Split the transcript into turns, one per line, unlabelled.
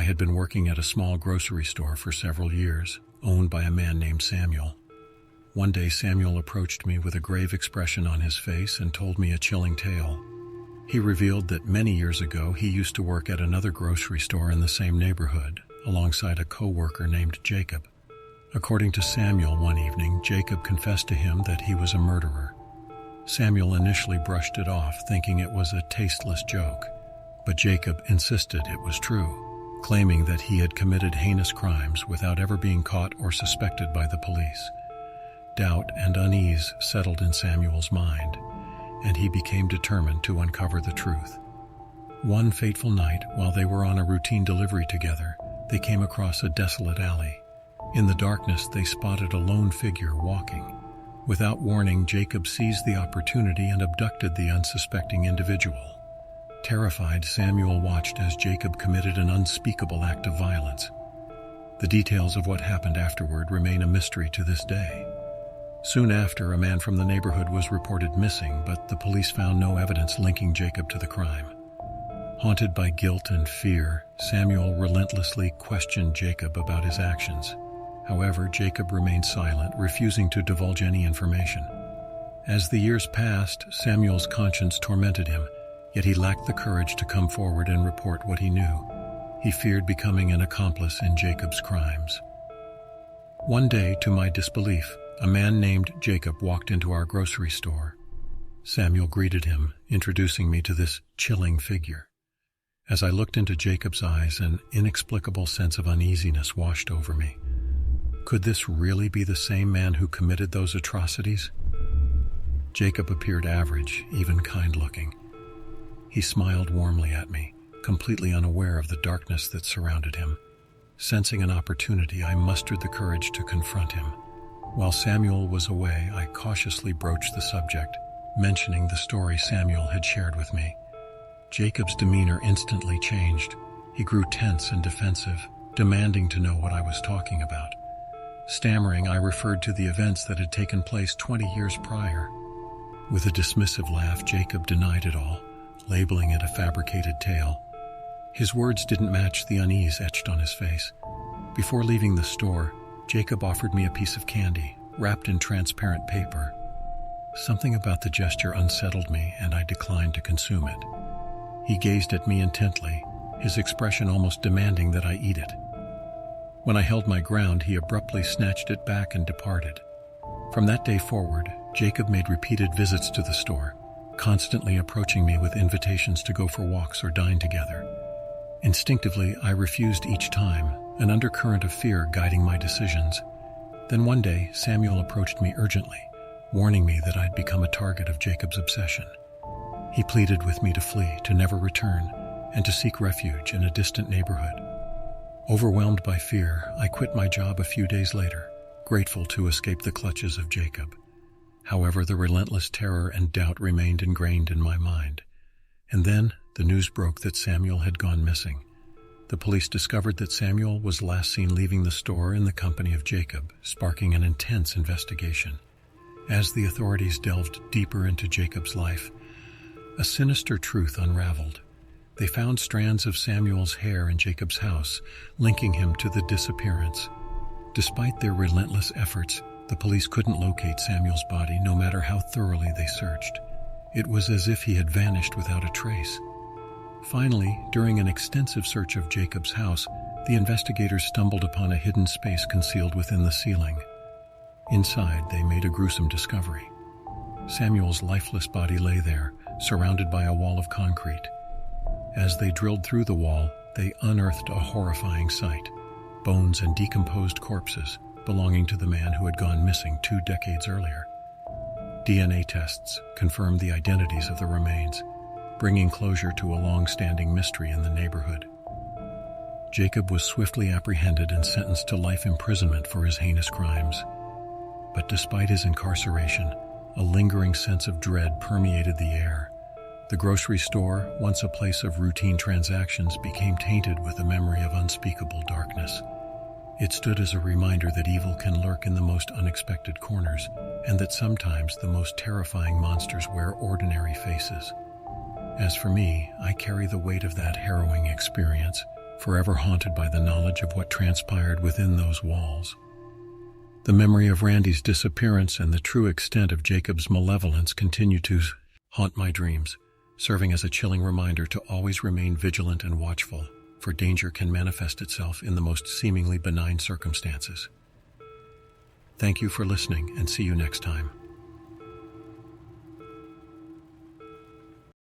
had been working at a small grocery store for several years, owned by a man named Samuel. One day Samuel approached me with a grave expression on his face and told me a chilling tale. He revealed that many years ago he used to work at another grocery store in the same neighborhood, alongside a co-worker named Jacob. According to Samuel, one evening, Jacob confessed to him that he was a murderer. Samuel initially brushed it off, thinking it was a tasteless joke, but Jacob insisted it was true, claiming that he had committed heinous crimes without ever being caught or suspected by the police. Doubt and unease settled in Samuel's mind, and he became determined to uncover the truth. One fateful night, while they were on a routine delivery together, they came across a desolate alley. In the darkness, they spotted a lone figure walking. Without warning, Jacob seized the opportunity and abducted the unsuspecting individual. Terrified, Samuel watched as Jacob committed an unspeakable act of violence. The details of what happened afterward remain a mystery to this day. Soon after, a man from the neighborhood was reported missing, but the police found no evidence linking Jacob to the crime. Haunted by guilt and fear, Samuel relentlessly questioned Jacob about his actions. However, Jacob remained silent, refusing to divulge any information. As the years passed, Samuel's conscience tormented him, yet he lacked the courage to come forward and report what he knew. He feared becoming an accomplice in Jacob's crimes. One day, to my disbelief, a man named Jacob walked into our grocery store. Samuel greeted him, introducing me to this chilling figure. As I looked into Jacob's eyes, an inexplicable sense of uneasiness washed over me. Could this really be the same man who committed those atrocities? Jacob appeared average, even kind-looking. He smiled warmly at me, completely unaware of the darkness that surrounded him. Sensing an opportunity, I mustered the courage to confront him. While Samuel was away, I cautiously broached the subject, mentioning the story Samuel had shared with me. Jacob's demeanor instantly changed. He grew tense and defensive, demanding to know what I was talking about. Stammering, I referred to the events that had taken place 20 years prior. With a dismissive laugh, Jacob denied it all, labeling it a fabricated tale. His words didn't match the unease etched on his face. Before leaving the store, Jacob offered me a piece of candy, wrapped in transparent paper. Something about the gesture unsettled me, and I declined to consume it. He gazed at me intently, his expression almost demanding that I eat it. When I held my ground, he abruptly snatched it back and departed. From that day forward, Jacob made repeated visits to the store, constantly approaching me with invitations to go for walks or dine together. Instinctively, I refused each time, an undercurrent of fear guiding my decisions. Then one day, Samuel approached me urgently, warning me that I'd become a target of Jacob's obsession. He pleaded with me to flee, to never return, and to seek refuge in a distant neighborhood. Overwhelmed by fear, I quit my job a few days later, grateful to escape the clutches of Jacob. However, the relentless terror and doubt remained ingrained in my mind. And then, the news broke that Samuel had gone missing. The police discovered that Samuel was last seen leaving the store in the company of Jacob, sparking an intense investigation. As the authorities delved deeper into Jacob's life, a sinister truth unraveled. They found strands of Samuel's hair in Jacob's house, linking him to the disappearance. Despite their relentless efforts, the police couldn't locate Samuel's body, no matter how thoroughly they searched. It was as if he had vanished without a trace. Finally, during an extensive search of Jacob's house, the investigators stumbled upon a hidden space concealed within the ceiling. Inside, they made a gruesome discovery. Samuel's lifeless body lay there, surrounded by a wall of concrete. As they drilled through the wall, they unearthed a horrifying sight: bones and decomposed corpses belonging to the man who had gone missing 2 decades earlier. DNA tests confirmed the identities of the remains, bringing closure to a long-standing mystery in the neighborhood. Jacob was swiftly apprehended and sentenced to life imprisonment for his heinous crimes. But despite his incarceration, a lingering sense of dread permeated the air. The grocery store, once a place of routine transactions, became tainted with a memory of unspeakable darkness. It stood as a reminder that evil can lurk in the most unexpected corners, and that sometimes the most terrifying monsters wear ordinary faces. As for me, I carry the weight of that harrowing experience, forever haunted by the knowledge of what transpired within those walls. The memory of Randy's disappearance and the true extent of Jacob's malevolence continue to haunt my dreams, serving as a chilling reminder to always remain vigilant and watchful, for danger can manifest itself in the most seemingly benign circumstances. Thank you for listening, and see you next time.